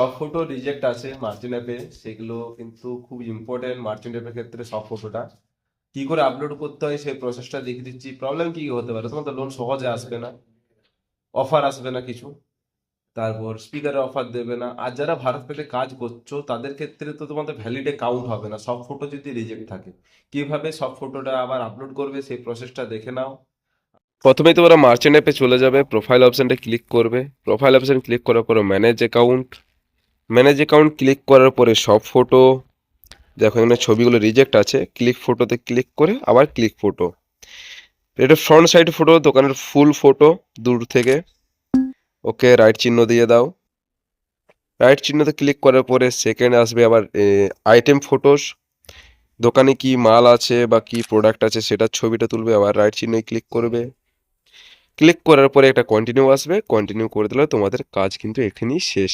সব photo reject আছে margin অ্যাপে, সেগুলো কিন্তু খুব ইম্পর্টেন্ট মার্জিন অ্যাপের ক্ষেত্রে। সব ফটোটা কি করে আপলোড করতে হয় সেই প্রসেসটা দেখিয়ে দিচ্ছি। প্রবলেম কি হতে পারে, তোমার তো লোন সহজে আসবে না, অফার আসবে না কিছু, তারপর স্পিকারের অফার দেবে না। আর যারা ভারত পেতে কাজ করছো তাদের ক্ষেত্রে তো তোমাদের ভ্যালিডে কাউন্ট হবে না সব ফটো যদি রিজেক্ট থাকে। কিভাবে সব ফটোটা আবার আপলোড করবে সেই প্রসেসটা দেখে নাও। প্রথমেই তোমরা মার্চেন্ট অ্যাপে চলে যাবে, প্রোফাইল অপশানটা ক্লিক করবে। প্রোফাইল অপশান ক্লিক করার পরে manage account, manage account click করার পরে সব ফটো, দেখো এখানে ছবিগুলো রিজেক্ট আছে, ক্লিক ফটোতে ক্লিক করে আবার ক্লিক ফটো। এটা ফ্রন্ট সাইড ফটো, দোকানের ফুল ফটো দূর থেকে। ওকে, রাইট চিহ্ন দিয়ে দাও। রাইট চিহ্নতে ক্লিক করার পরে সেকেন্ড আসবে আবার আইটেম ফটোস, দোকানে কি মাল আছে বা কি প্রোডাক্ট আছে সেটার ছবিটা তুলবে, আবার রাইট চিহ্নে ক্লিক করবে। ক্লিক করার পরে একটা কন্টিনিউ আসবে, কন্টিনিউ করে দিলে তোমাদের কাজ কিন্তু এখানেই শেষ।